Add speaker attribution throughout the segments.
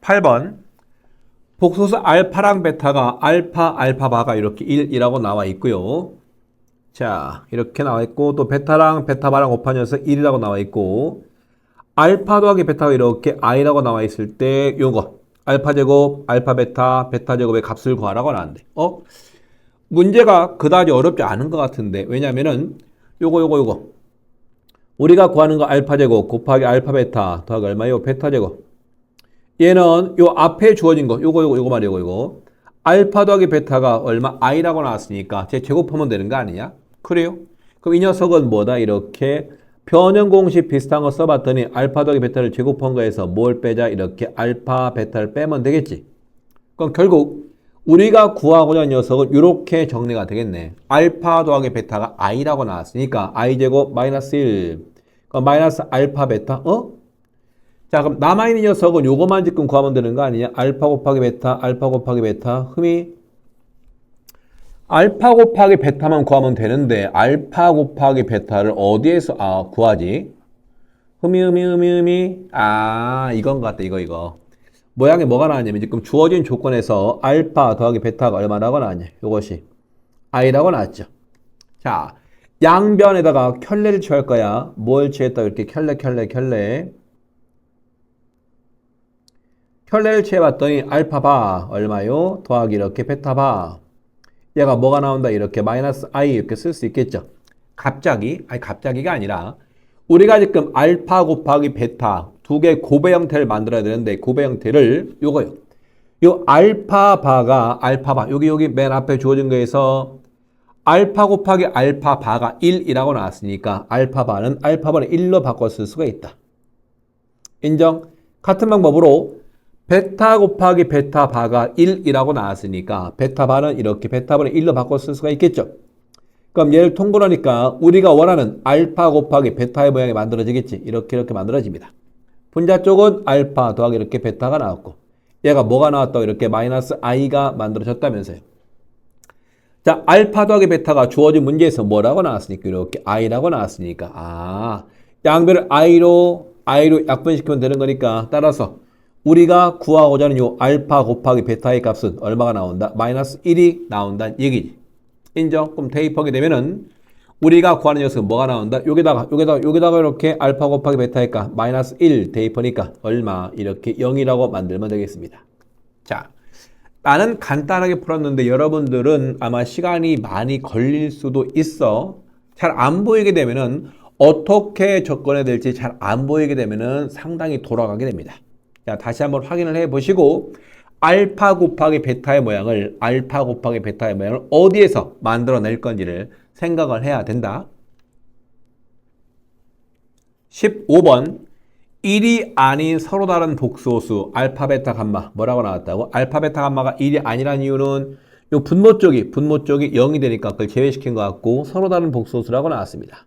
Speaker 1: 8번. 복소수 알파랑 베타가 알파바가 이렇게 1이라고 나와 있고요. 자, 이렇게 나와 있고, 또 베타랑 베타바랑 곱하면서 1이라고 나와 있고, 알파 더하기 베타가 이렇게 i라고 나와 있을 때, 요거, 알파 제곱, 알파 베타, 베타 제곱의 값을 구하라고 나왔는데, 문제가 그다지 어렵지 않은 것 같은데, 왜냐면은, 요거. 우리가 구하는 거 알파 제곱 곱하기 알파 베타 더하기 얼마요? 베타 제곱. 얘는 요 앞에 주어진 거, 요거 말이에요, 이거. 알파 더하기 베타가 얼마? i라고 나왔으니까 제 제곱하면 되는 거 아니냐? 그래요? 그럼 이 녀석은 뭐다? 이렇게 변형 공식 비슷한 거 써봤더니 알파 더하기 베타를 제곱한 거에서 뭘 빼자? 이렇게 알파 베타를 빼면 되겠지. 그럼 결국 우리가 구하고자 하는 녀석은 이렇게 정리가 되겠네. 알파 더하기 베타가 i라고 나왔으니까 i 제곱 마이너스 1. 그럼 마이너스 알파 베타, 자, 그럼 남아있는 녀석은 요거만 지금 구하면 되는 거 아니냐? 알파 곱하기 베타, 흠이 알파 곱하기 베타만 구하면 되는데 알파 곱하기 베타를 어디에서 구하지? 흠이 이건 것 같다. 이거 모양이 뭐가 나왔냐면 지금 주어진 조건에서 알파 더하기 베타가 얼마라고 나왔냐? 요것이 i라고 나왔죠. 자, 양변에다가 켤레를 취할 거야. 뭘 취했다? 이렇게 켤레를 취해봤더니 알파바 얼마요? 더하기 이렇게 베타바. 얘가 뭐가 나온다? 이렇게 마이너스 i 이렇게 쓸 수 있겠죠. 갑자기가 아니라 우리가 지금 알파 곱하기 베타 두 개 곱의 형태를 만들어야 되는데 곱의 형태를 요거요. 요 알파바 여기 맨 앞에 주어진 거에서 알파 곱하기 알파바가 1이라고 나왔으니까 알파바는 1로 바꿔 쓸 수가 있다. 인정? 같은 방법으로 베타 곱하기 베타바가 1이라고 나왔으니까 베타바는 이렇게 베타바는 1로 바꿔 쓸 수가 있겠죠. 그럼 얘를 통분하니까 우리가 원하는 알파 곱하기 베타의 모양이 만들어지겠지. 이렇게 만들어집니다. 분자 쪽은 알파 더하기 이렇게 베타가 나왔고 얘가 뭐가 나왔다고 이렇게 마이너스 i가 만들어졌다면서요. 자, 알파 더하기 베타가 주어진 문제에서 뭐라고 나왔으니까 이렇게 i라고 나왔으니까 양변을 i로 약분시키면 되는 거니까 따라서 우리가 구하고자 하는 요 알파 곱하기 베타의 값은 얼마가 나온다? 마이너스 1이 나온다는 얘기지. 인정? 그럼 대입하게 되면은 우리가 구하는 녀석은 뭐가 나온다? 여기다가 이렇게 알파 곱하기 베타의 값 마이너스 1 대입하니까 얼마? 이렇게 0이라고 만들면 되겠습니다. 자, 나는 간단하게 풀었는데 여러분들은 아마 시간이 많이 걸릴 수도 있어. 잘 안 보이게 되면은 어떻게 접근해야 될지 잘 안 보이게 되면은 상당히 돌아가게 됩니다. 자, 다시 한번 확인을 해 보시고 알파 곱하기 베타의 모양을 어디에서 만들어낼 건지를 생각을 해야 된다. 15번 1이 아닌 서로 다른 복소수 알파 베타 감마 뭐라고 나왔다고? 알파 베타 감마가 1이 아니라는 이유는 요 분모 쪽이 0이 되니까 그걸 제외시킨 것 같고 서로 다른 복소수라고 나왔습니다.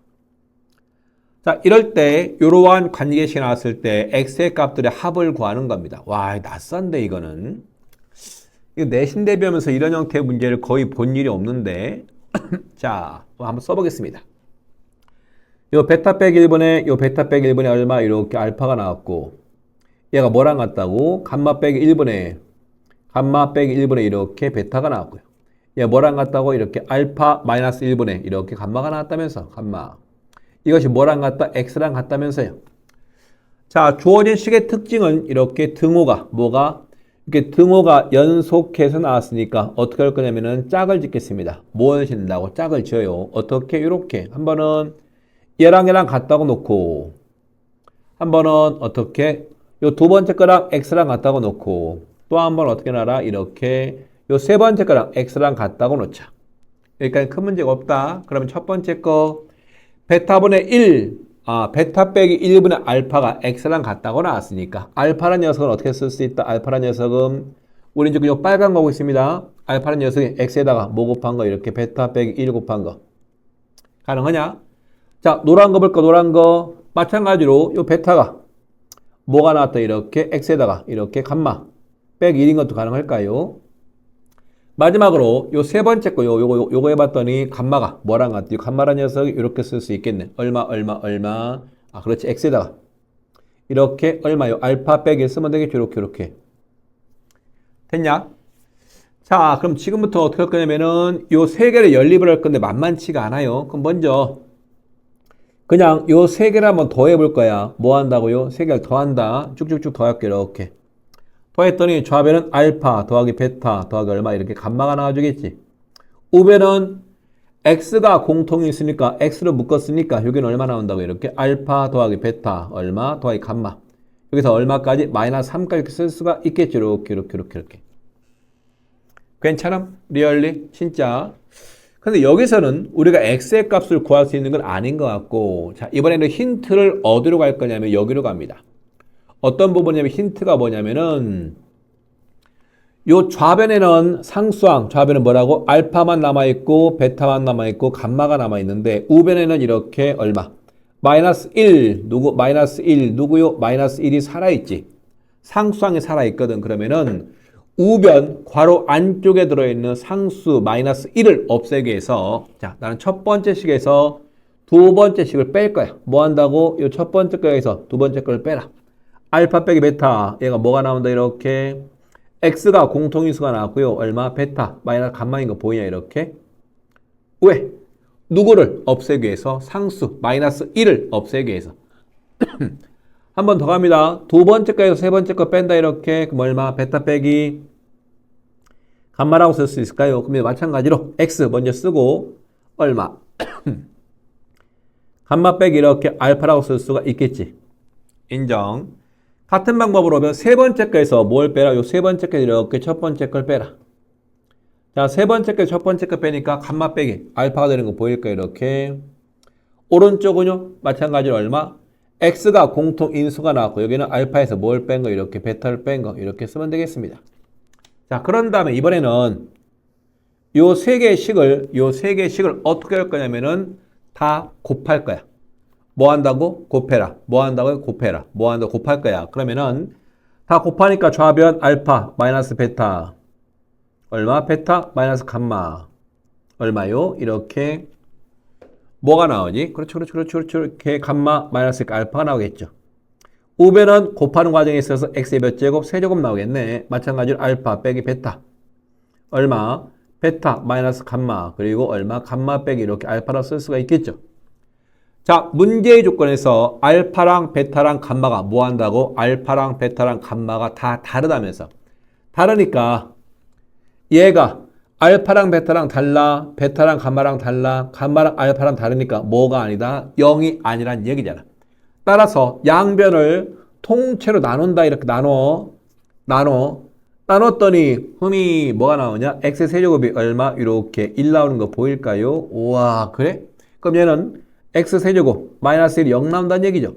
Speaker 1: 자, 이럴 때 이러한 관계식이 나왔을 때 x의 값들의 합을 구하는 겁니다. 와, 낯선데 이거는. 이거 내신 대비하면서 이런 형태의 문제를 거의 본 일이 없는데 자, 한번 써보겠습니다. 요 베타 빼기 1분에 얼마? 이렇게 알파가 나왔고 얘가 뭐랑 같다고? 감마 빼기 1분에 이렇게 베타가 나왔고요. 얘 뭐랑 같다고? 이렇게 알파 마이너스 1분에 이렇게 감마가 나왔다면서 감마. 이것이 뭐랑 같다? x랑 같다면서요. 자, 주어진 식의 특징은 이렇게 등호가 이렇게 등호가 연속해서 나왔으니까 어떻게 할 거냐면은 짝을 짓겠습니다. 뭘 짓는다고? 짝을 지어요. 어떻게? 이렇게. 한 번은 얘랑 같다고 놓고 한 번은 어떻게? 요 두 번째 거랑 x랑 같다고 놓고 또 한 번 어떻게 놔라? 이렇게 요 세 번째 거랑 x랑 같다고 놓자. 여기까지 큰 문제가 없다. 그러면 첫 번째 거 베타분의 1 베타 빼기 1분의 알파가 x랑 같다고 나왔으니까 알파라는 녀석은 어떻게 쓸 수 있다? 알파라는 녀석은 우리 지금 요 빨간 거 보고 있습니다. 알파라는 녀석이 x에다가 뭐 곱한 거 이렇게 베타 빼기 1 곱한 거 가능하냐? 자, 노란 거 볼까? 노란 거 마찬가지로 요 베타가 뭐가 나왔다? 이렇게 x에다가 이렇게 감마 빼기 1인 것도 가능할까요? 마지막으로 요 세 번째 거 요거 해봤더니 감마가 뭐랑 같지? 감마라는 녀석이 이렇게 쓸 수 있겠네. 얼마 그렇지. x에다가 이렇게 얼마요? 알파 빼기 쓰면 되겠죠. 이렇게 됐냐? 자, 그럼 지금부터 어떻게 할 거냐면은 요 세 개를 연립을 할 건데 만만치가 않아요. 그럼 먼저 그냥 요 세 개를 한번 더해볼 거야. 뭐 한다고요? 세 개를 더한다. 쭉쭉쭉 더할게 이렇게. 더했더니 좌변은 알파 더하기 베타 더하기 얼마 이렇게 감마가 나와주겠지. 우변은 x가 공통이 있으니까 x로 묶었으니까 여기는 얼마 나온다고 이렇게 알파 더하기 베타 얼마 더하기 감마. 여기서 얼마까지? 마이너스 3까지 이렇게 쓸 수가 있겠지. 이렇게. 괜찮아? 리얼리? 진짜? 근데 여기서는 우리가 x의 값을 구할 수 있는 건 아닌 것 같고, 자, 이번에는 힌트를 어디로 갈 거냐면 여기로 갑니다. 어떤 부분이냐면 힌트가 뭐냐면은 요 좌변에는 상수항, 좌변은 뭐라고? 알파만 남아있고 베타만 남아있고 감마가 남아있는데 우변에는 이렇게 얼마? 마이너스 1, 마이너스 1, 누구요? 마이너스 1이 살아있지. 상수항이 살아있거든. 그러면은 우변, 괄호 안쪽에 들어있는 상수 마이너스 1을 없애기 위해서 자, 나는 첫 번째 식에서 두 번째 식을 뺄 거야. 뭐 한다고? 요 첫 번째 거에서 두 번째 걸 빼라. 알파 빼기 베타, 얘가 뭐가 나온다? 이렇게. x가 공통인수가 나왔고요. 얼마? 베타, 마이너스 감마인 거 보이냐? 이렇게. 왜? 누구를 없애기 위해서? 상수, 마이너스 1을 없애기 위해서. 한 번 더 갑니다. 두 번째 거에서 세 번째 거 뺀다. 이렇게. 그럼 얼마? 베타 빼기 감마라고 쓸 수 있을까요? 그러면 마찬가지로 x 먼저 쓰고 얼마? 감마 빼기 이렇게 알파라고 쓸 수가 있겠지. 인정. 같은 방법으로 하면 세 번째 거에서 뭘 빼라? 요 세 번째 거 이렇게 첫 번째 걸 빼라. 자, 세 번째 거 첫 번째 거 빼니까 감마 빼기 알파가 되는 거 보일까요? 이렇게. 오른쪽은요? 마찬가지로 얼마? x가 공통 인수가 나왔고 여기는 알파에서 뭘 뺀 거 이렇게 베타를 뺀 거 이렇게 쓰면 되겠습니다. 자, 그런 다음에 이번에는 요 세 개의 식을 어떻게 할 거냐면은 다 곱할 거야. 뭐 한다고? 곱해라. 뭐 한다고? 곱해라. 뭐 한다고? 곱할 거야. 그러면은 다 곱하니까 좌변 알파 마이너스 베타 얼마? 베타 마이너스 감마 얼마요? 이렇게 뭐가 나오지? 그렇죠. 이렇게 감마 마이너스 알파가 나오겠죠. 우변은 곱하는 과정에 있어서 x의 몇 제곱? 세제곱 나오겠네. 마찬가지로 알파 빼기 베타 얼마? 베타 마이너스 감마 그리고 얼마? 감마 빼기 이렇게 알파로 쓸 수가 있겠죠. 자, 문제의 조건에서 알파랑 베타랑 감마가 뭐 한다고? 알파랑 베타랑 감마가 다 다르다면서. 다르니까 얘가 알파랑 베타랑 달라, 베타랑 감마랑 달라, 감마랑 알파랑 다르니까 뭐가 아니다? 0이 아니란 얘기잖아. 따라서 양변을 통째로 나눈다. 이렇게 나눴더니 흠이 뭐가 나오냐? x 세제곱이 얼마? 이렇게 1 나오는 거 보일까요? 우와, 그래? 그럼 얘는 x 세제곱 마이너스 1이 0 나온다는 얘기죠.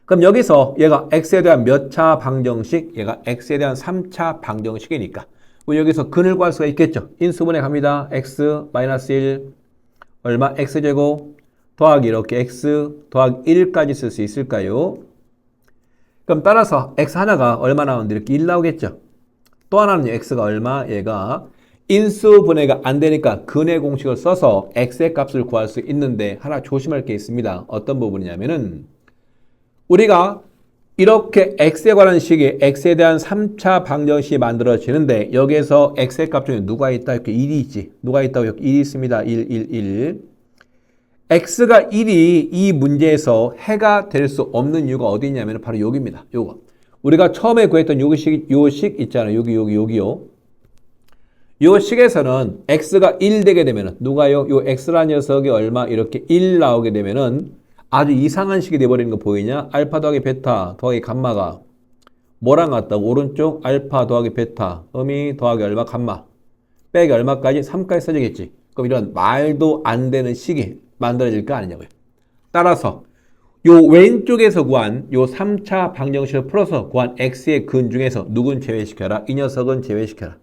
Speaker 1: 그럼 여기서 얘가 x에 대한 몇 차 방정식? 얘가 x에 대한 3차 방정식이니까 우리 여기서 근을 구할 수가 있겠죠. 인수분해 갑니다. x 마이너스 1 얼마? x제곱 더하기 이렇게 x 더하기 1까지 쓸 수 있을까요? 그럼 따라서 x 하나가 얼마 나오는데 이렇게 1 나오겠죠. 또 하나는 x가 얼마? 얘가 인수분해가 안 되니까 근의 공식을 써서 x의 값을 구할 수 있는데 하나 조심할 게 있습니다. 어떤 부분이냐면은 우리가 이렇게 x에 관한 식이 x에 대한 3차 방정식이 만들어지는데 여기에서 x의 값 중에 누가 있다? 이렇게 1이 있지. 누가 있다고? 여기 1이 있습니다. 1. x가 1이 이 문제에서 해가 될 수 없는 이유가 어디 있냐면 바로 여기입니다. 요거. 우리가 처음에 구했던 요 식 있잖아요. 여기요. 요 식에서는 x가 1 되게 되면은 누가요? 요 x라는 녀석이 얼마? 이렇게 1 나오게 되면은 아주 이상한 식이 돼버리는 거 보이냐? 알파 더하기 베타 더하기 감마가 뭐랑 같다고? 오른쪽 알파 더하기 베타 음이 더하기 얼마? 감마 빼기 얼마까지? 3까지 써지겠지. 그럼 이런 말도 안 되는 식이 만들어질 거 아니냐고요. 따라서 요 왼쪽에서 구한 요 3차 방정식을 풀어서 구한 x의 근 중에서 누군 제외시켜라? 이 녀석은 제외시켜라.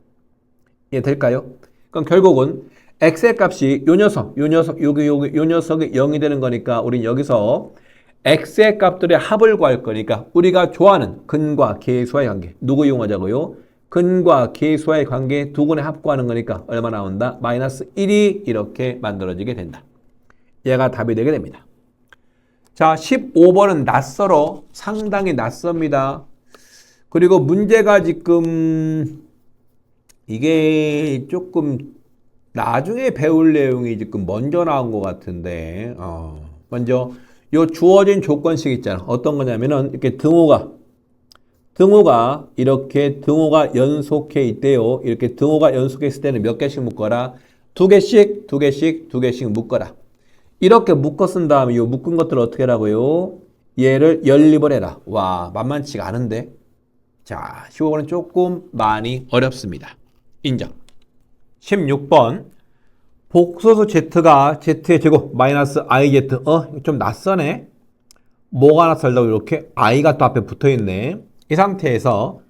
Speaker 1: 이해 될까요? 그럼 결국은 x의 값이 요 녀석이 0이 되는 거니까 우린 여기서 x의 값들의 합을 구할 거니까 우리가 좋아하는 근과 계수와의 관계 누구 이용하자고요? 근과 계수와의 관계 두 근의 합 구하는 거니까 얼마 나온다? 마이너스 1이 이렇게 만들어지게 된다. 얘가 답이 되게 됩니다. 자, 15번은 낯설어. 상당히 낯섭니다. 그리고 문제가 지금 이게 조금 나중에 배울 내용이 지금 먼저 나온 것 같은데, 먼저 요 주어진 조건식 있잖아. 어떤 거냐면은 이렇게 등호가 이렇게 등호가 연속해 있대요. 이렇게 등호가 연속해 있을 때는 몇 개씩 묶어라? 두 개씩 묶어라. 이렇게 묶어 쓴 다음에 이 묶은 것들을 어떻게 하라고요? 얘를 연립을 해라. 와, 만만치가 않은데. 자, 15번은 조금 많이 어렵습니다. 인정. 16번. 복소수 z가 z의 제곱 마이너스 iz. 좀 낯서네. 뭐가 낯설다고 이렇게 i가 또 앞에 붙어 있네. 이 상태에서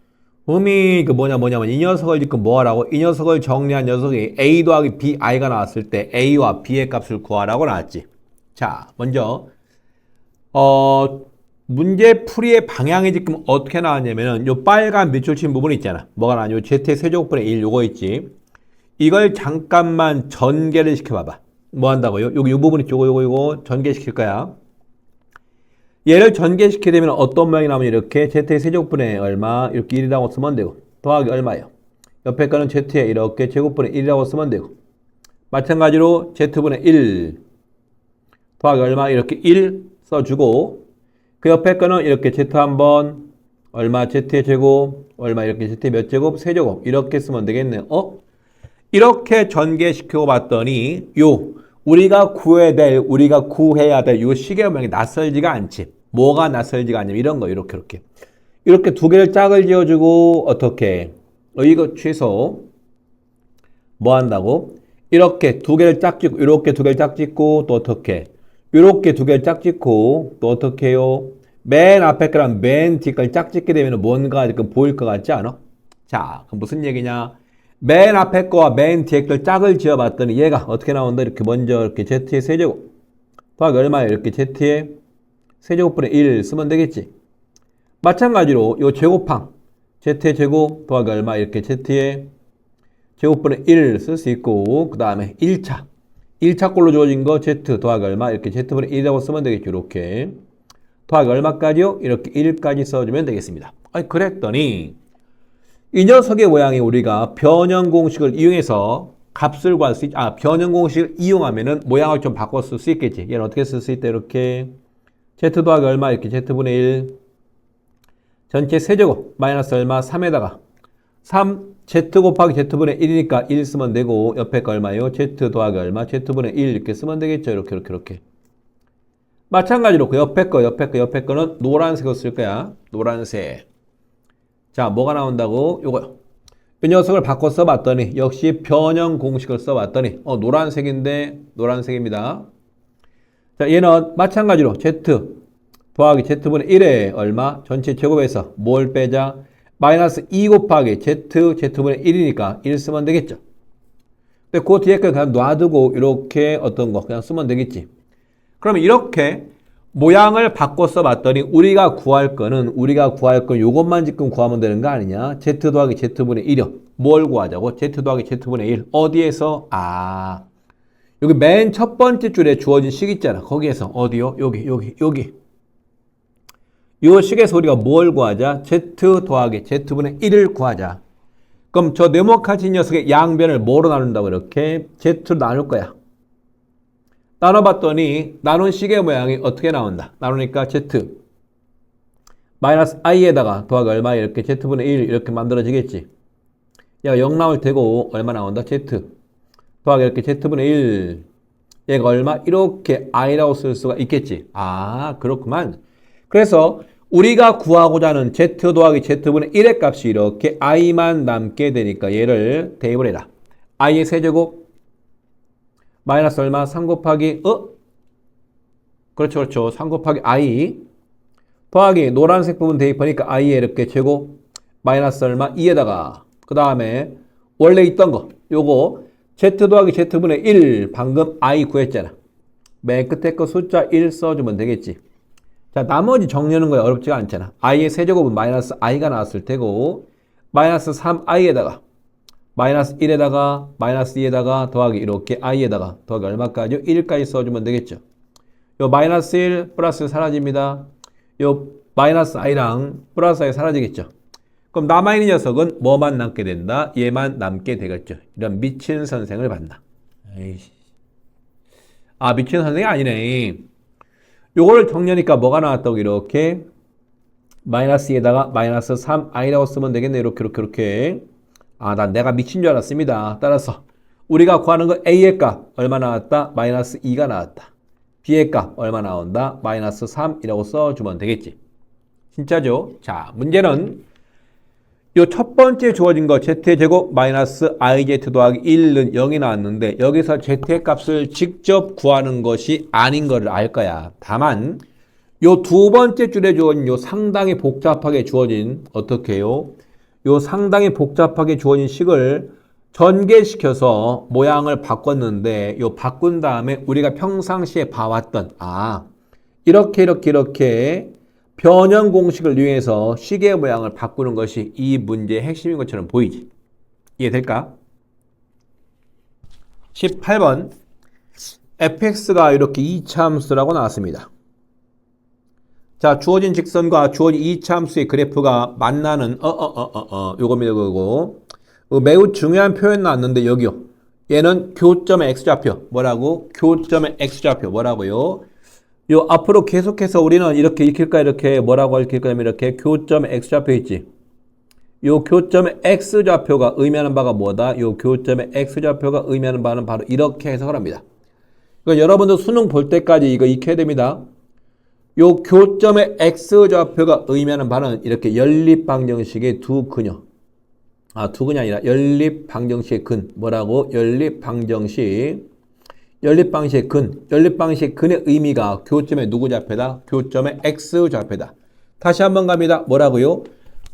Speaker 1: 뭐냐면 이 녀석을 지금 뭐 하라고? 이 녀석을 정리한 녀석이 a 더하기 b i가 나왔을 때 a와 b의 값을 구하라고 나왔지. 자, 먼저 문제 풀이의 방향이 지금 어떻게 나왔냐면은 요 빨간 밑줄 친 부분 있잖아. 뭐가 나왔냐? 요 z의 세제곱분의 1 요거 있지. 이걸 잠깐만 전개를 시켜봐봐. 뭐 한다고요? 여기 요 부분 있죠? 요거 전개시킬 거야. 얘를 전개시키게 되면 어떤 모양이 나오면 이렇게 z의 세제곱분의 얼마 이렇게 1이라고 쓰면 되고 더하기 얼마요? 옆에 거는 z의 이렇게 제곱분의 1이라고 쓰면 되고 마찬가지로 z분의 1 더하기 얼마 이렇게 1 써주고 그 옆에 거는 이렇게 z 한번 얼마 z의 제곱 얼마 이렇게 z의 몇 제곱 세제곱 이렇게 쓰면 되겠네요. 이렇게 전개시켜 봤더니 우리가 구해야 될 요 식의 모양이 낯설지가 않지. 뭐가 낯설지가 않냐면 이런 거 이렇게 두 개를 짝을 지어주고 어떻게 이거 취소 뭐 한다고? 이렇게 두 개를 짝 짓고 이렇게 두 개를 짝 짓고 또 어떻게 이렇게 두 개를 짝 짓고 또 어떻게 해요? 맨 앞에 거랑 맨 뒤 걸 짝 짓게 되면 뭔가 지금 보일 것 같지 않아? 자, 그럼 무슨 얘기냐? 맨 앞에 거와 맨 뒤에 걸 짝을 지어봤더니 얘가 어떻게 나온다? 이렇게 먼저 이렇게 z의 세제곱 더하기 얼마예요? 이렇게 z의 세제곱분의 1 쓰면 되겠지. 마찬가지로 요 제곱항 z의 제곱 더하기 얼마 이렇게 z의 제곱분의 1 쓸 수 있고 그 다음에 1차 꼴로 주어진 거 z 더하기 얼마 이렇게 z분의 1이라고 쓰면 되겠죠. 이렇게 더하기 얼마까지요? 이렇게 1까지 써주면 되겠습니다. 그랬더니 이 녀석의 모양이 우리가 변형 공식을 이용해서 값을 구할 수 변형 공식을 이용하면은 모양을 좀 바꿔 쓸 수 있겠지. 얘는 어떻게 쓸 수 있다? 이렇게 z 더하기 얼마 이렇게 z분의 1 전체 세제곱 마이너스 얼마 3에다가 z 곱하기 z분의 1이니까 1 쓰면 되고 옆에 거 얼마요? z 더하기 얼마 z분의 1 이렇게 쓰면 되겠죠. 이렇게 마찬가지로 그 옆에 거는 노란색으로 쓸 거야. 노란색. 자, 뭐가 나온다고? 요거요. 이 녀석을 바꿔 써봤더니 역시 변형 공식을 써봤더니 노란색인데 노란색입니다. 자, 얘는 마찬가지로 z 더하기 z분의 1에 얼마? 전체 제곱에서 뭘 빼자? 마이너스 2 곱하기 z분의 1이니까 1 쓰면 되겠죠. 근데 그 뒤에 거 그냥 놔두고 이렇게 어떤 거 그냥 쓰면 되겠지. 그러면 이렇게 모양을 바꿔 써봤더니 우리가 구할 건 요것만 지금 구하면 되는 거 아니냐? z 더하기 z분의 1이요. 뭘 구하자고? z 더하기 z분의 1. 어디에서? 여기 맨 첫 번째 줄에 주어진 식 있잖아. 거기에서 어디요? 여기. 요 식에서 우리가 뭘 구하자? z 더하기 z분의 1을 구하자. 그럼 저 네모칸 녀석의 양변을 뭐로 나눈다고 이렇게 z로 나눌 거야. 나눠봤더니 나눈 식의 모양이 어떻게 나온다? 나누니까 z 마이너스 i에다가 더하기 얼마 이렇게 z분의 1 이렇게 만들어지겠지. 얘가 0 나올 테고 얼마 나온다? z 더하기 이렇게 z분의 1 얘가 얼마? 이렇게 i라고 쓸 수가 있겠지. 그렇구만. 그래서 우리가 구하고자 하는 z 더하기 z분의 1의 값이 이렇게 i만 남게 되니까 얘를 대입을 해라. i의 세제곱 마이너스 얼마? 3 곱하기 그렇죠. 3 곱하기 i 더하기 노란색 부분 대입하니까 i에 이렇게 제곱 마이너스 얼마? 2에다가 그 다음에 원래 있던 거 요거 z 더하기 z분의 1 방금 i 구했잖아. 맨 끝에 거 숫자 1 써주면 되겠지. 자, 나머지 정리하는 거야 어렵지가 않잖아. i의 세제곱은 마이너스 i가 나왔을 테고 마이너스 3i에다가 마이너스 1에다가 마이너스 2에다가 더하기 이렇게 i에다가 더하기 얼마까지요? 1까지 써주면 되겠죠. 요 마이너스 1 플러스 1 사라집니다. 요 마이너스 i랑 플러스 i 사라지겠죠. 그럼 남아있는 녀석은 뭐만 남게 된다? 얘만 남게 되겠죠. 이런 미친 선생을 봤나? 에이씨. 아, 미친 선생이 아니네. 요거를 정리하니까 뭐가 나왔다고 이렇게 마이너스 2에다가 마이너스 3i라고 쓰면 되겠네. 이렇게. 아, 난 내가 미친 줄 알았습니다. 따라서 우리가 구하는 거 A의 값 얼마 나왔다? 마이너스 2가 나왔다. B의 값 얼마 나온다? 마이너스 3이라고 써주면 되겠지. 진짜죠? 자, 문제는 요 첫 번째 주어진 거 Z의 제곱 마이너스 IZ 더하기 1은 0이 나왔는데 여기서 Z의 값을 직접 구하는 것이 아닌 거를 알 거야. 다만 요 두 번째 줄에 주어진 요 상당히 복잡하게 주어진 어떻게 해요? 요 상당히 복잡하게 주어진 식을 전개시켜서 모양을 바꿨는데 요 바꾼 다음에 우리가 평상시에 봐왔던 이렇게 변형 공식을 이용해서 식의 모양을 바꾸는 것이 이 문제의 핵심인 것처럼 보이지? 이해될까? 18번 fx가 이렇게 2차 함수라고 나왔습니다. 자, 주어진 직선과 주어진 2차 함수의 그래프가 만나는 요겁니다. 그거 매우 중요한 표현 나왔는데 여기요. 얘는 교점의 x좌표 뭐라고? 교점의 x좌표 뭐라고요? 요 앞으로 계속해서 우리는 이렇게 익힐까 이렇게 뭐라고 읽힐 거냐면 이렇게 교점의 x좌표 있지. 요 교점의 x좌표가 의미하는 바가 뭐다? 요 교점의 x좌표가 의미하는 바는 바로 이렇게 해석을 합니다. 그러니까 여러분들 수능 볼 때까지 이거 익혀야 됩니다. 요 교점의 x좌표가 의미하는 바는 이렇게 연립방정식의 두 근요. 두 근이 아니라 연립방정식의 근. 뭐라고? 연립방식의 근. 연립방식의 근의 의미가 교점의 누구 좌표다? 교점의 x좌표다. 다시 한번 갑니다. 뭐라고요?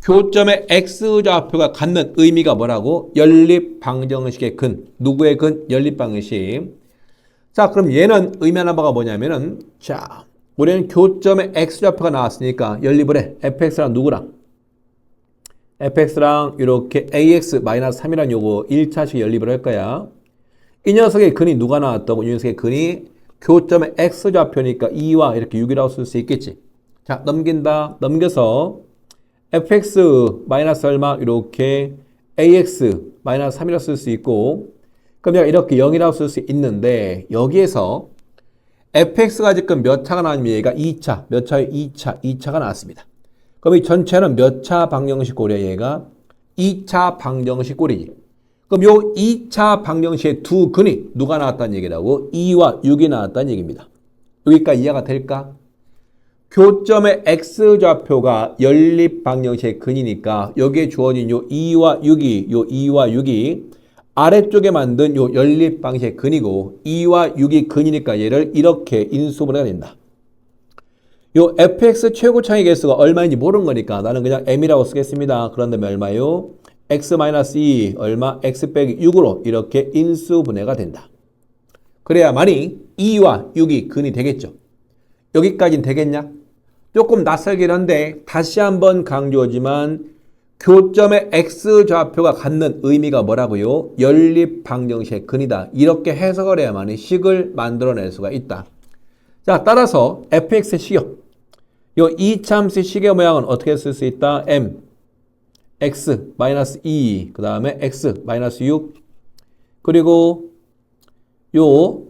Speaker 1: 교점의 x좌표가 갖는 의미가 뭐라고? 연립방정식의 근. 누구의 근? 연립방정식. 자, 그럼 얘는 의미하는 바가 뭐냐면은 자, 우리는 교점의 x좌표가 나왔으니까 연립을 해. fx랑 누구랑? fx랑 이렇게 ax-3이란 요거 1차식 연립을 할 거야. 이 녀석의 근이 누가 나왔다고? 이 녀석의 근이 교점의 x좌표니까 2와 이렇게 6이라고 쓸 수 있겠지. 자, 넘긴다. 넘겨서 fx 마이너스 얼마? 이렇게 ax-3이라고 쓸 수 있고 그럼 내가 이렇게 0이라고 쓸 수 있는데 여기에서 fx가 지금 몇 차가 나왔냐면 얘가 2차. 몇 차에 2차. 2차가 나왔습니다. 그럼 이 전체는 몇 차 방정식 꼴이야 얘가? 2차 방정식 꼴이지. 그럼 요 2차 방정식의 두 근이 누가 나왔다는 얘기라고? 2와 6이 나왔다는 얘기입니다. 여기까지 이해가 될까? 교점의 x좌표가 연립 방정식의 근이니까 여기에 주어진 요 2와 6이 아래쪽에 만든 요 연립 방식의 근이고 2와 6이 근이니까 얘를 이렇게 인수분해가 된다. 요 fx 최고차의 개수가 얼마인지 모르는 거니까 나는 그냥 m이라고 쓰겠습니다. 그런 다음에 얼마요? x-2 얼마? x 빼기 6으로 이렇게 인수분해가 된다. 그래야만이 2와 6이 근이 되겠죠. 여기까지는 되겠냐? 조금 낯설긴 한데 다시 한번 강조하지만 교점의 x좌표가 갖는 의미가 뭐라고요? 연립방정식의 근이다. 이렇게 해석을 해야만이 식을 만들어낼 수가 있다. 자, 따라서 fx의 식이요. 요 2차함수의 식의 모양은 어떻게 쓸 수 있다? m x-2 그 다음에 x-6 그리고 요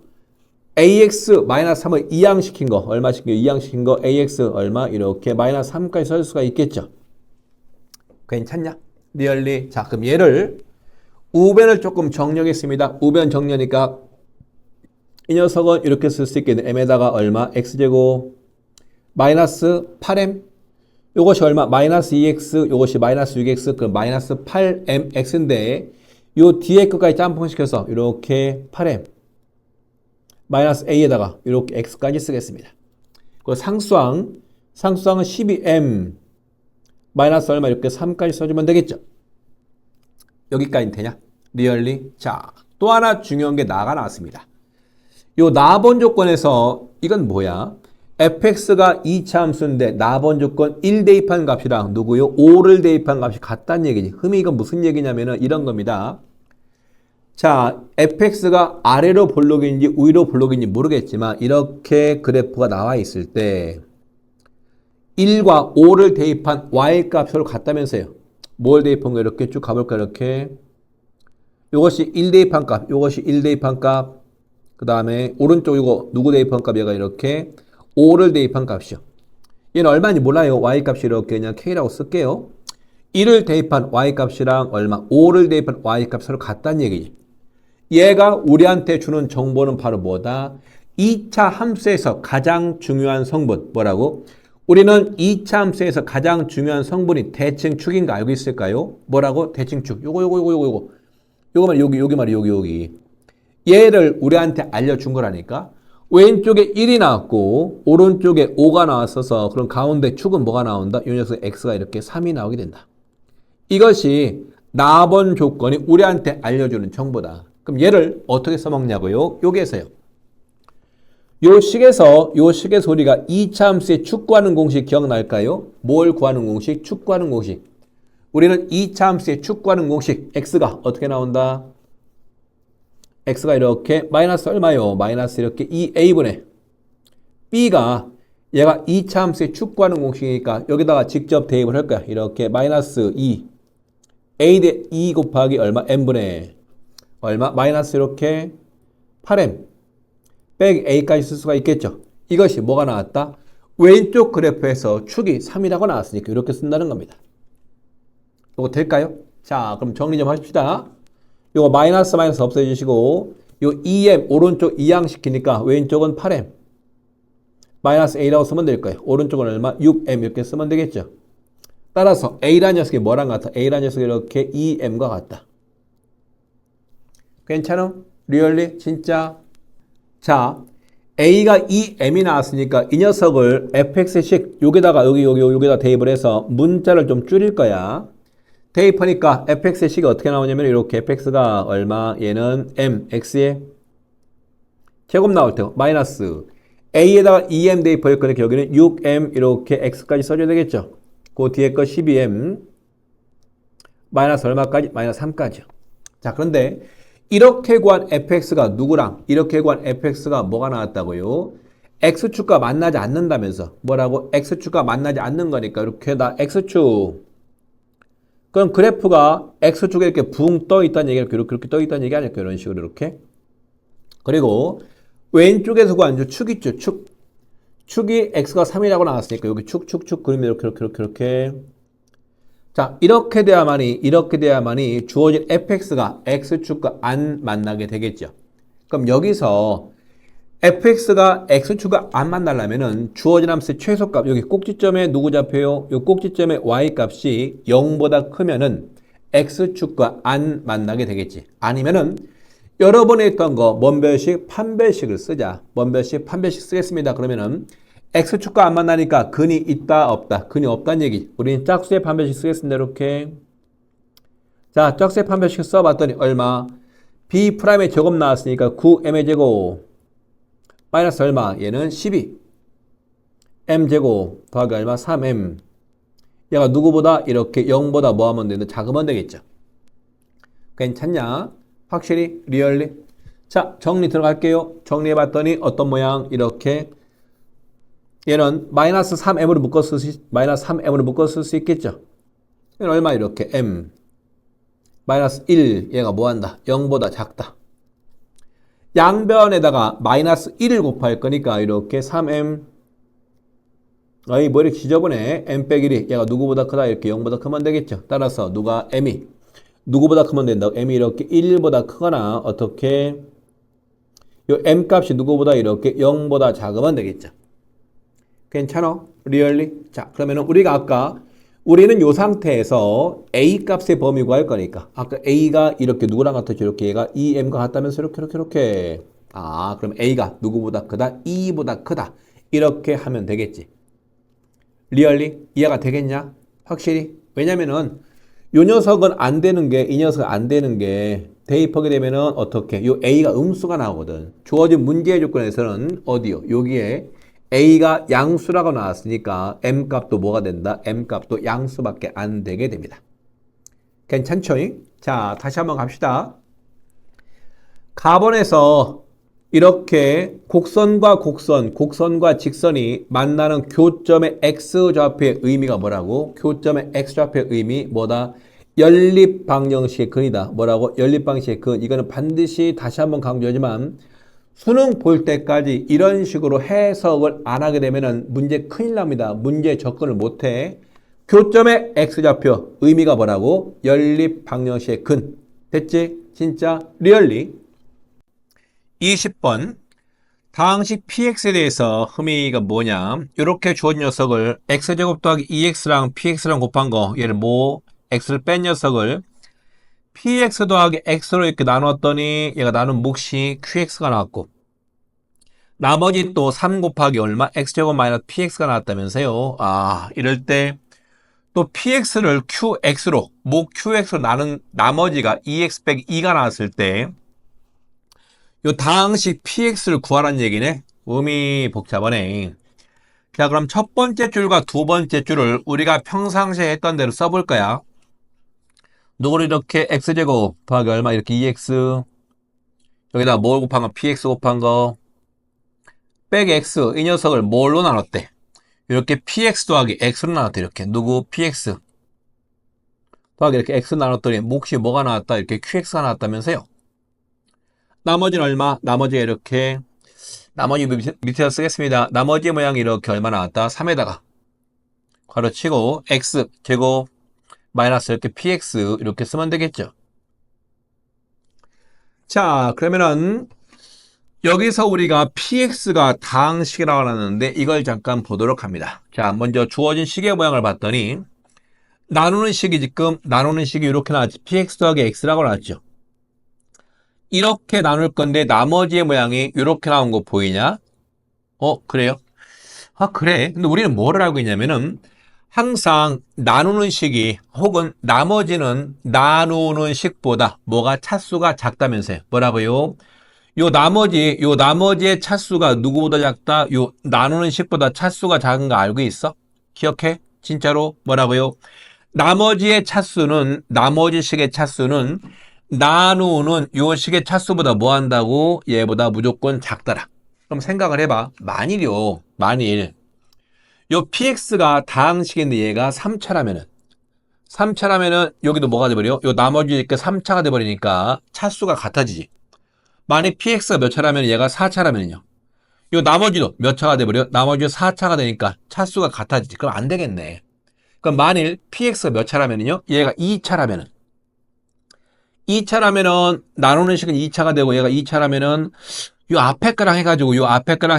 Speaker 1: ax-3을 이항시킨 거 얼마 시킨 거? 이항시킨 거 ax 얼마? 이렇게 마이너스 3까지 쓸 수가 있겠죠. 괜찮냐? 리얼리. 자, 그럼 얘를 우변을 조금 정리하겠습니다. 우변 정리하니까 이 녀석은 이렇게 쓸 수 있겠네. m에다가 얼마? x제곱 마이너스 8m 요것이 얼마? 마이너스 2x 요것이 마이너스 6x 그럼 마이너스 8mx인데 요 뒤에 끝까지 짬뽕시켜서 이렇게 8m 마이너스 a에다가 이렇게 x까지 쓰겠습니다. 그리고 상수항은 12m 마이너스 얼마 이렇게 3까지 써주면 되겠죠. 여기까지 되냐? 리얼리. 자, 또 하나 중요한 게 나가 나왔습니다. 요 나번 조건에서 이건 뭐야? fx가 2차 함수인데 나번 조건 1 대입한 값이랑 누구요? 5를 대입한 값이 같다는 얘기지. 흠이 이건 무슨 얘기냐면은 이런 겁니다. 자, fx가 아래로 볼록인지 위로 볼록인지 모르겠지만 이렇게 그래프가 나와 있을 때 1과 5를 대입한 y 값이 서로 같다면서요. 뭘 대입한 거 이렇게 쭉 가볼까 이렇게. 요것이 1 대입한 값, 요것이 1 대입한 값. 그 다음에 오른쪽 이거 누구 대입한 값 얘가 이렇게 5를 대입한 값이요. 얘는 얼마인지 몰라요. y값이 이렇게 그냥 k라고 쓸게요. 1을 대입한 y값이랑 얼마, 5를 대입한 y값 서로 같다는 얘기지. 얘가 우리한테 주는 정보는 바로 뭐다? 2차 함수에서 가장 중요한 성분. 뭐라고? 우리는 2차 함수에서 가장 중요한 성분이 대칭축인 거 알고 있을까요? 뭐라고? 대칭축. 요거 말이 여기 말이 여기. 얘를 우리한테 알려준 거라니까. 왼쪽에 1이 나왔고 오른쪽에 5가 나왔어서 그럼 가운데 축은 뭐가 나온다? 이 녀석 x가 이렇게 3이 나오게 된다. 이것이 나번 조건이 우리한테 알려주는 정보다. 그럼 얘를 어떻게 써먹냐고요? 여기에서요. 요 식에서 우리가 2차 함수의 축 구하는 공식 기억날까요? 뭘 구하는 공식? 축 구하는 공식. 우리는 2차 함수의 축 구하는 공식 x가 어떻게 나온다? x가 이렇게 마이너스 얼마요? 마이너스 이렇게 2a분의 b가 얘가 2차 함수의 축 구하는 공식이니까 여기다가 직접 대입을 할 거야. 이렇게 마이너스 2 a 대 2 곱하기 얼마? m분의 얼마? 마이너스 이렇게 8m 빼기 a까지 쓸 수가 있겠죠. 이것이 뭐가 나왔다? 왼쪽 그래프에서 축이 3이라고 나왔으니까 이렇게 쓴다는 겁니다. 이거 될까요? 자, 그럼 정리 좀 하십시다. 요거 마이너스 없애주시고 요 2m 오른쪽 이항시키니까 왼쪽은 8m 마이너스 a라고 쓰면 될 거예요. 오른쪽은 얼마? 6m 이렇게 쓰면 되겠죠. 따라서 a라는 녀석이 뭐랑 같아? a라는 녀석이 이렇게 2m과 같다. 괜찮아? 리얼리? 진짜? 자, a가 2m이 나왔으니까 이 녀석을 fx식 여기다가 여기다 대입을 해서 문자를 좀 줄일 거야. 대입하니까 fx의 식이 어떻게 나오냐면 이렇게 fx가 얼마? 얘는 m, x의 제곱 나올 테고 마이너스 a에다가 2m 대입할 거니까 여기는 6m 이렇게 x까지 써줘야 되겠죠. 그 뒤에 거 12m 마이너스 얼마까지? 마이너스 3까지요. 자, 그런데 이렇게 구한 fx가 누구랑 이렇게 구한 fx가 뭐가 나왔다고요? x축과 만나지 않는다면서. 뭐라고? x축과 만나지 않는 거니까 이렇게 다 x축. 그럼 그래프가 x축에 이렇게 붕 떠 있다는 얘기가 그렇게 떠 있다는 얘기 아닐까요? 이런 식으로 이렇게. 그리고 왼쪽에서 구한 축 있죠. 축이 x가 3이라고 나왔으니까 여기 축 그리면 이렇게. 자, 이렇게 돼야만이 주어진 fx가 x축과 안 만나게 되겠죠. 그럼 여기서 fx가 x축과 안 만나려면은 주어진 함수의 최소값 여기 꼭지점에 누구 잡혀요? 이 꼭지점에 y값이 0보다 크면은 x축과 안 만나게 되겠지. 아니면은 여러번에 했던 거 먼별식, 판별식을 쓰자. 먼별식, 판별식 쓰겠습니다. 그러면은 x축과 안 만나니까 근이 있다 없다. 근이 없다는 얘기. 우리는 짝수의 판별식 쓰겠습니다. 이렇게. 자, 짝수의 판별식 써봤더니 얼마? b'의 제곱 나왔으니까 9m의 제곱 마이너스 얼마? 얘는 12 m제곱 더하기 얼마? 3m 얘가 누구보다 이렇게 0보다 뭐 하면 되는데 작으면 되겠죠. 괜찮냐? 확실히? 리얼리? 자, 정리 들어갈게요. 정리해봤더니 어떤 모양? 이렇게 얘는 마이너스 3m으로 묶어 쓸 수 있겠죠. 얘는 얼마? 이렇게 m 마이너스 1 얘가 뭐한다? 0보다 작다. 양변에다가 마이너스 1을 곱할 거니까 이렇게 3m 어이 뭐 이렇게 지저분해. m 빼기 1 얘가 누구보다 크다? 이렇게 0보다 크면 되겠죠. 따라서 누가 m이 누구보다 크면 된다고? m이 이렇게 1보다 크거나 어떻게 요 m 값이 누구보다 이렇게 0보다 작으면 되겠죠. 괜찮아? 리얼리? 자, 그러면은 우리가 아까 우리는 요 상태에서 a 값의 범위 구할 거니까 아까 a가 이렇게 누구랑 같았죠? 이렇게 얘가 2m과 같다면서 이렇게 아, 그럼 a가 누구보다 크다? 2보다 크다. 이렇게 하면 되겠지. 리얼리? 이해가 되겠냐? 확실히? 왜냐면은 요 녀석은 안 되는 게 이 녀석은 안 되는 게 대입하게 되면은 어떻게? 요 a가 음수가 나오거든. 주어진 문제의 조건에서는 어디요? 여기에 a가 양수라고 나왔으니까 m값도 뭐가 된다? m값도 양수밖에 안 되게 됩니다. 괜찮죠? 자, 다시 한번 갑시다. 가번에서 이렇게 곡선과 곡선, 곡선과 직선이 만나는 교점의 x좌표의 의미가 뭐라고? 교점의 x좌표의 의미 뭐다? 연립방정식의 근이다. 뭐라고? 연립방정식의 근. 이거는 반드시 다시 한번 강조하지만 수능 볼 때까지 이런 식으로 해석을 안 하게 되면은 문제 큰일 납니다. 문제 접근을 못 해. 교점의 x좌표 의미가 뭐라고? 연립방정식의 근. 됐지? 진짜 리얼리. 20번 다항식 px에 대해서 흠의가 뭐냐? 이렇게 주어진 녀석을 x제곱 더하기 2x랑 px랑 곱한 거 얘를 x를 뺀 녀석을 px 더하기 x로 이렇게 나눴더니 얘가 나눈 몫이 qx가 나왔고 나머지 또 3 곱하기 얼마? x제곱 마이너스 px가 나왔다면서요. 아, 이럴 때 또 px를 qx로 목 qx로 나눈 나머지가 2x 빼기 2가 나왔을 때 요 다항식 px를 구하라는 얘기네. 음이 복잡하네. 자, 그럼 첫 번째 줄과 두 번째 줄을 우리가 평상시에 했던 대로 써볼 거야. 누구를 이렇게 x제곱 더하기 얼마 이렇게 2x 여기다 뭘 곱한 거 px 곱한 거 빼기 x 이 녀석을 뭘로 나눴대? 이렇게 px 더하기 x로 나눴대. 이렇게 누구 px 더하기 이렇게 x 나눴더니 몫이 뭐가 나왔다? 이렇게 qx가 나왔다면서요. 나머지는 얼마? 나머지 이렇게 나머지 밑에다 쓰겠습니다. 나머지 모양이 이렇게 얼마 나왔다? 3에다가 괄호치고 x 제곱 마이너스 이렇게 px 이렇게 쓰면 되겠죠. 자, 그러면은 여기서 우리가 px가 다항식이라고 하는데 이걸 잠깐 보도록 합니다. 자, 먼저 주어진 식의 모양을 봤더니 나누는 식이 지금 나누는 식이 이렇게 나왔지. px 더하기 x라고 나왔죠. 이렇게 나눌 건데 나머지의 모양이 이렇게 나온 거 보이냐? 그래요? 아, 그래. 근데 우리는 뭐를 알고 있냐면은 항상 나누는 식이 혹은 나머지는 나누는 식보다 뭐가 차수가 작다면서요. 뭐라고요? 요 나머지의 차수가 누구보다 작다? 요 나누는 식보다 차수가 작은 거 알고 있어? 기억해? 진짜로? 뭐라고요? 나머지 식의 차수는 나누는 요 식의 차수보다 뭐 한다고? 얘보다 무조건 작더라. 그럼 생각을 해봐. 만일 요 px가 다항식인데 얘가 3차라면은 여기도 뭐가 돼버려? 요 나머지 이렇게 3차가 돼버리니까 차수가 같아지지. 만약 px가 몇 차라면 얘가 4차라면요. 요 나머지도 몇 차가 돼버려? 나머지 4차가 되니까 차수가 같아지지. 그럼 안 되겠네. 그럼 만일 px가 몇 차라면요? 얘가 2차라면은 나누는 식은 2차가 되고 얘가 2차라면은 요 앞에 거랑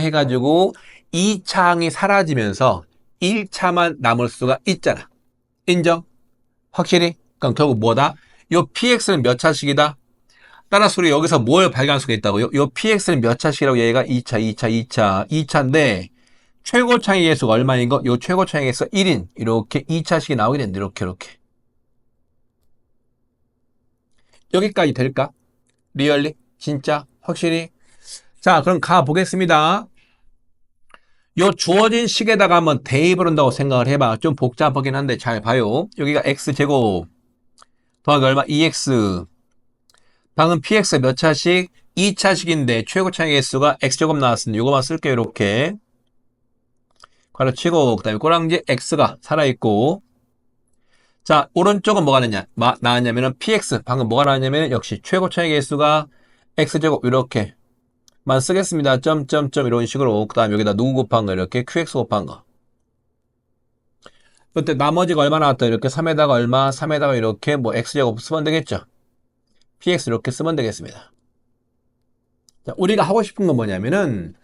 Speaker 1: 해가지고 2차항이 사라지면서 1차만 남을 수가 있잖아. 인정? 확실히? 그럼 결국 뭐다? 요 px는 몇 차씩이다? 따라서 우리 여기서 뭘 발견할 수가 있다고요? 요 px는 몇 차씩이라고? 얘가 2차인데 최고차의 개수가 얼마인 거? 요 최고차의 개수가 1인 이렇게 2차씩이 나오게 된다. 이렇게 여기까지 될까? 리얼리? 진짜? 확실히? 자, 그럼 가보겠습니다. 요 주어진 식에다가 한번 대입을 한다고 생각을 해봐. 좀 복잡하긴 한데 잘 봐요. 여기가 x제곱 더하기 얼마? 2x 방금 px가 몇 차씩? 2차식인데 최고차의 개수가 x제곱 나왔으니 요거만 쓸게요. 이렇게 괄호치고 그 다음에 꼬랑지 x가 살아있고 자, 오른쪽은 뭐가 나왔냐면은 px 방금 뭐가 나왔냐면 역시 최고차의 개수가 x제곱 이렇게만 쓰겠습니다. 점점점 이런 식으로 그 다음에 여기다 누구 곱한 거 이렇게 qx 곱한 거 그때 나머지가 얼마 나왔다 이렇게 3에다가 얼마 3에다가 이렇게 뭐 x제곱 쓰면 되겠죠. px 이렇게 쓰면 되겠습니다. 자, 우리가 하고 싶은 건 뭐냐면은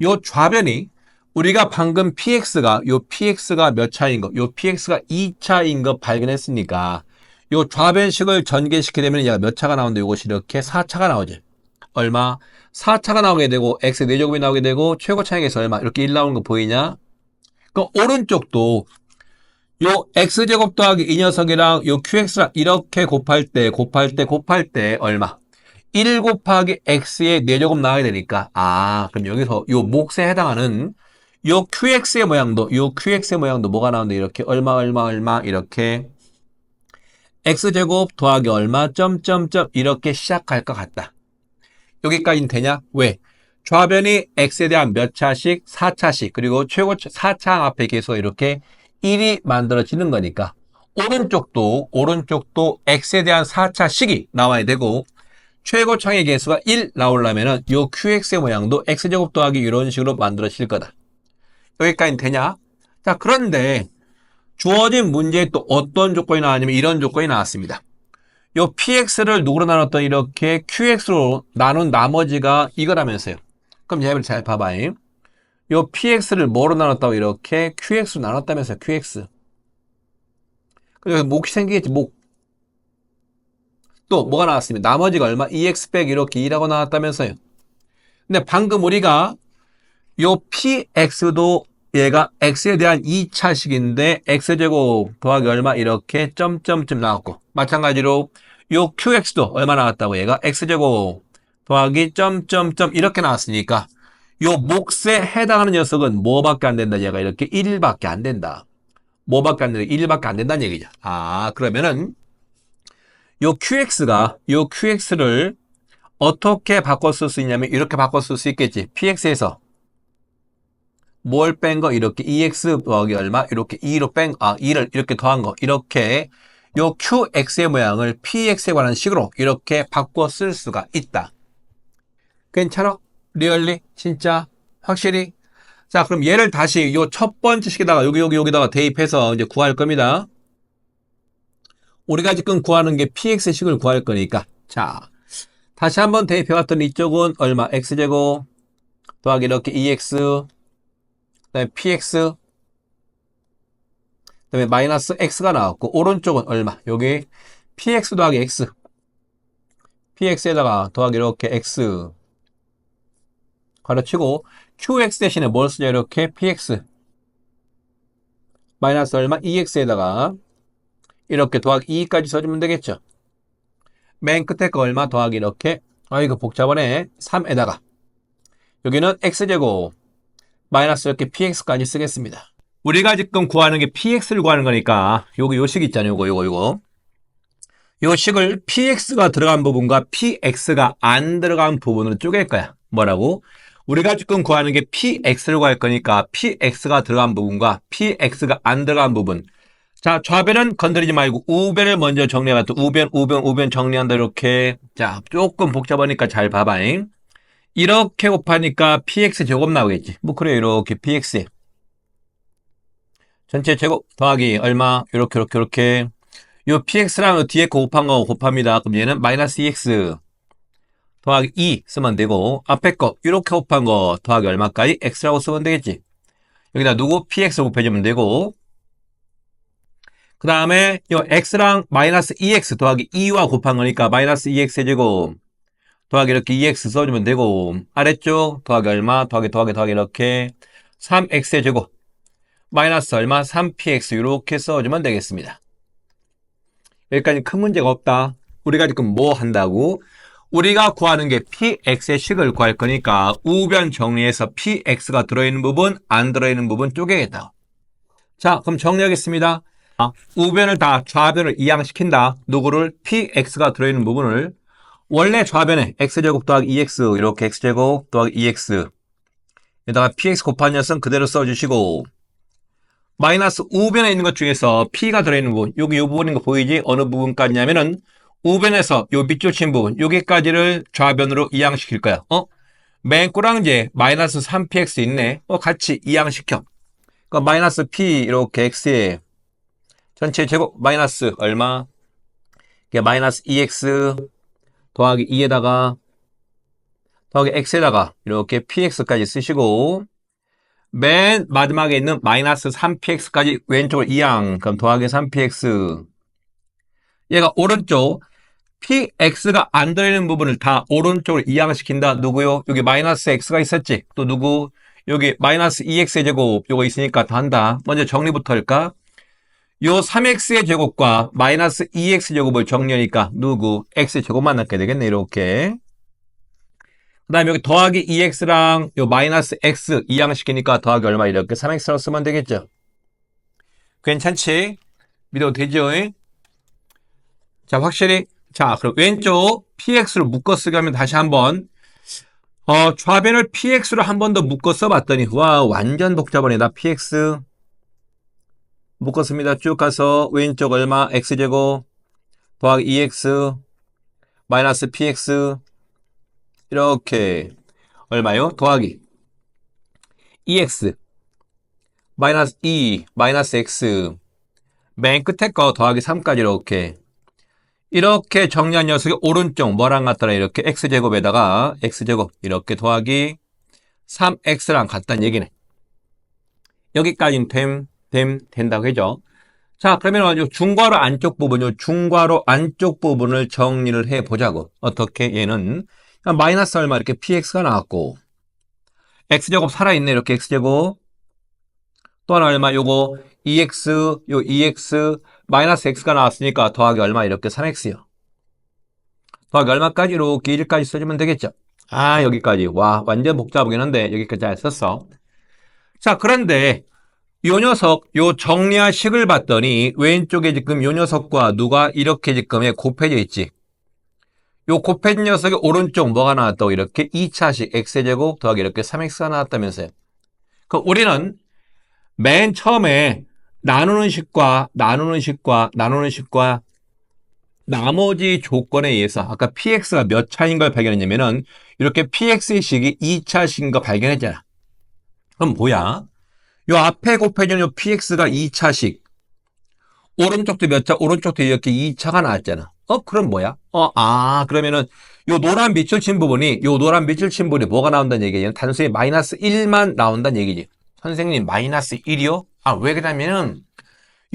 Speaker 1: 요 좌변이 우리가 방금 px가 몇 차인 거, 요 px가 2차인 거 발견했으니까 요 좌변식을 전개시키게 되면 얘가 몇 차가 나오는데 요것이 이렇게 4차가 나오지. 얼마? 4차가 나오게 되고 x 4제곱이 나오게 되고 최고차익에서 얼마? 이렇게 1 나오는 거 보이냐? 그 오른쪽도 요 x제곱 더하기 이 녀석이랑 요 qx랑 이렇게 곱할 때 얼마? 1 곱하기 x의 4제곱 나와야 되니까 그럼 여기서 요 몫에 해당하는 요 qx의 모양도 뭐가 나오는데 이렇게 얼마 이렇게 x제곱 더하기 얼마 점점점 이렇게 시작할 것 같다. 여기까지는 되냐? 왜? 좌변이 x에 대한 몇 차씩? 4차씩. 그리고 최고 4차 앞에 계속 이렇게 1이 만들어지는 거니까 오른쪽도 x에 대한 4차씩이 나와야 되고 최고창의 개수가 1 나오려면은 요 qx의 모양도 x제곱 더하기 이런 식으로 만들어질 거다. 여기까지 되냐? 자, 그런데 주어진 문제에 또 어떤 조건이 나왔냐면 이런 조건이 나왔습니다. 요 px를 누구로 나눴더니 이렇게 qx로 나눈 나머지가 이거라면서요. 그럼 얘를 잘 봐봐. 요 px를 뭐로 나눴다고 이렇게 qx로 나눴다면서요. qx. 그래서 몫이 생기겠지, 몫. 또 뭐가 나왔습니다. 나머지가 얼마? 2x 빼기 이렇게 2라고 나왔다면서요. 근데 방금 우리가 요 px도 얘가 x에 대한 2차식인데 x제곱 더하기 얼마 이렇게 점점점 나왔고 마찬가지로 요 qx도 얼마 나왔다고 얘가 x제곱 더하기 점점점 이렇게 나왔으니까 요 몫에 해당하는 녀석은 뭐밖에 안 된다 얘가 이렇게 1밖에 안 된다. 뭐밖에 안 된다 1밖에 안 된다는 얘기죠. 아 그러면은 요 qx를 어떻게 바꿔 쓸 수 있냐면 이렇게 바꿔 쓸 수 있겠지. px에서 뭘 뺀 거 이렇게 2x 더하기 얼마 이렇게 2로 2를 이렇게 더한 거 이렇게 요 qx의 모양을 px에 관한 식으로 이렇게 바꿔 쓸 수가 있다. 괜찮아? 리얼리? 진짜? 확실히? 자 그럼 얘를 다시 요 첫 번째 식에다가 여기다가 대입해서 이제 구할 겁니다. 우리가 지금 구하는 게 px의 식을 구할 거니까 자 다시 한번 대입해 봤더니 이쪽은 얼마 x제곱 더하기 이렇게 2x 그다음에 px 그다음에 마이너스 x가 나왔고 오른쪽은 얼마? 여기 px 더하기 x px에다가 더하기 이렇게 x 가르치고 qx 대신에 뭘 쓰냐 이렇게 px 마이너스 얼마? 2x에다가 이렇게 더하기 2까지 써주면 되겠죠. 맨 끝에 거 얼마? 더하기 이렇게 이거 복잡하네 3에다가 여기는 x제곱 마이너스 이렇게 px까지 쓰겠습니다. 우리가 지금 구하는 게 px를 구하는 거니까 요 식 있잖아요. 요거 요 식을 px가 들어간 부분과 px가 안 들어간 부분으로 쪼갤 거야. 뭐라고? 우리가 지금 구하는 게 px를 구할 거니까 px가 들어간 부분과 px가 안 들어간 부분. 자, 좌변은 건드리지 말고 우변을 먼저 정리해봤다. 우변 정리한다. 이렇게. 자, 조금 복잡하니까 잘 봐봐. 이렇게 곱하니까 px 제곱 나오겠지. 뭐 그래 이렇게 px 전체 제곱 더하기 얼마 이렇게 요 px랑 뒤에 거 곱한 거 곱합니다. 그럼 얘는 마이너스 2x 더하기 2 쓰면 되고 앞에 거 이렇게 곱한 거 더하기 얼마까지 x라고 쓰면 되겠지. 여기다 누구 px 곱해주면 되고 그 다음에 요 x랑 마이너스 2x 더하기 2와 곱한 거니까 마이너스 2x 제곱 더하기 이렇게 2x 써주면 되고 아래쪽 더하기 얼마 더하기 이렇게 3x의 제곱 마이너스 얼마 3px 이렇게 써주면 되겠습니다. 여기까지 큰 문제가 없다. 우리가 지금 뭐 한다고? 우리가 구하는 게 px의 식을 구할 거니까 우변 정리해서 px가 들어있는 부분 안 들어있는 부분 쪼개겠다. 자 그럼 정리하겠습니다. 우변을 다 좌변을 이항시킨다. 누구를? px가 들어있는 부분을 원래 좌변에 x제곱 더하기 2x 이렇게 x제곱 더하기 2x 여기다가 px 곱한 녀석은 그대로 써주시고 마이너스 우변에 있는 것 중에서 p가 들어있는 부분 여기 이 부분인 거 보이지? 어느 부분까지냐면은 우변에서 요 밑줄 친 부분 여기까지를 좌변으로 이항시킬 거야. 맨 꼬랑지에 마이너스 3px 있네. 같이 이항시켜. 그러니까 마이너스 p 이렇게 x에 전체 제곱 마이너스 얼마? 마이너스 2x 더하기 2에다가 더하기 x에다가 이렇게 px까지 쓰시고 맨 마지막에 있는 마이너스 3px까지 왼쪽으로 이항 그럼 더하기 3px 얘가 오른쪽 px가 안 들어있는 부분을 다 오른쪽으로 이항시킨다. 누구요? 여기 마이너스 x가 있었지. 또 누구? 여기 마이너스 2x의 제곱 요거 있으니까 다 한다. 먼저 정리부터 할까? 요 3x의 제곱과 마이너스 2x 제곱을 정리하니까 누구? x 제곱만 남게 되겠네. 이렇게. 그 다음에 여기 더하기 2x랑 요 마이너스 x 이항시키니까 더하기 얼마 이렇게 3x라고 쓰면 되겠죠. 괜찮지? 믿어도 되죠? 자, 확실히. 자, 그럼 왼쪽 px를 묶어 쓰게 하면 다시 한번 좌변을 px로 한 번 더 묶어 써봤더니 와 완전 복잡하네다. px 묶었습니다. 쭉 가서 왼쪽 얼마 x제곱 더하기 2x 마이너스 px 이렇게 얼마요? 더하기 2x 마이너스 2 마이너스 x 맨 끝에 거 더하기 3까지 이렇게 정리한 녀석이 오른쪽 뭐랑 같더라 이렇게 x제곱에다가 x제곱 이렇게 더하기 3x랑 같다는 얘기네. 여기까지는 된다고 해죠. 자, 그러면 요 중괄호 안쪽 부분, 요 중괄호 안쪽 부분을 정리를 해 보자고. 어떻게? 얘는 마이너스 얼마 이렇게 px가 나왔고 x제곱 살아있네 이렇게 x제곱 또 하나 얼마 요거 2x 요 2x 마이너스 x가 나왔으니까 더하기 얼마 이렇게 3x요. 더하기 얼마까지 이렇게 1까지 써주면 되겠죠. 아 여기까지 와 완전 복잡하긴 한데 여기까지 잘 썼어. 자 그런데 요 녀석 요 정리한 식을 봤더니 왼쪽에 지금 요 녀석과 누가 이렇게 지금 곱해져 있지. 요 곱해진 녀석의 오른쪽 뭐가 나왔다고 이렇게 2차식 x제곱 더하기 이렇게 3x가 나왔다면서요. 그럼 우리는 맨 처음에 나누는 식과 나머지 조건에 의해서 아까 px가 몇 차인 걸 발견했냐면은 이렇게 px의 식이 2차식인 거 발견했잖아. 그럼 뭐야? 요 앞에 곱해진 요 px가 2차식 오른쪽도 몇 차? 오른쪽도 이렇게 2차가 나왔잖아. 그럼 뭐야? 그러면은 요 노란 밑줄 친 부분이 뭐가 나온다는 얘기예요? 단순히 마이너스 1만 나온다는 얘기지. 선생님 마이너스 1이요? 왜 그러냐면은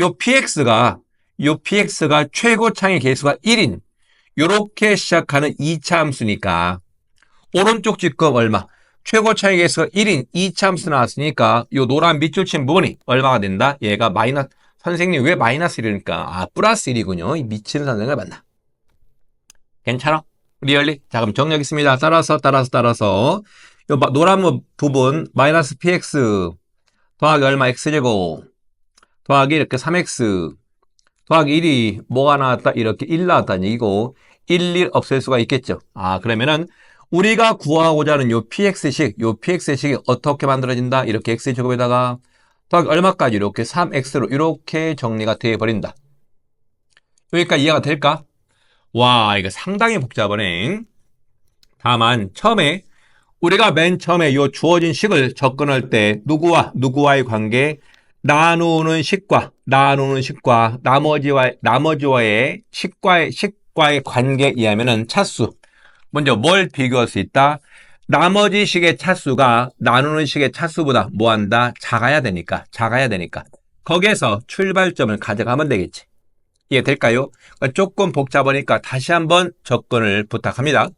Speaker 1: 요 px가 최고차의 개수가 1인 요렇게 시작하는 2차 함수니까 오른쪽 직검 얼마? 최고차의 개수가 1인 2차 함수 나왔으니까 요 노란 밑줄 친 부분이 얼마가 된다? 얘가 마이너스 선생님 왜 마이너스 1이니까 플러스 1이군요. 이 미치는 선생을 만나. 괜찮아? 리얼리? 자 그럼 정리하겠습니다. 따라서 요 노란 부분 마이너스 px 더하기 얼마 x제곱 더하기 이렇게 3x 더하기 1이 뭐가 나왔다? 이렇게 1 나왔다는 얘기고 1 없앨 수가 있겠죠. 그러면은 우리가 구하고자 하는 요 px식이 어떻게 만들어진다? 이렇게 x제곱에다가 더하기 얼마까지 이렇게 3x로 이렇게 정리가 되어버린다. 여기까지 이해가 될까? 와 이거 상당히 복잡하네. 다만 우리가 맨 처음에 요 주어진 식을 접근할 때 누구와의 관계 나누는 식과 나머지와의 식과의 관계에 의하면은 차수 먼저 뭘 비교할 수 있다? 나머지 식의 차수가 나누는 식의 차수보다 뭐한다? 작아야 되니까 거기에서 출발점을 가져가면 되겠지. 이해될까요? 조금 복잡하니까 다시 한번 접근을 부탁합니다.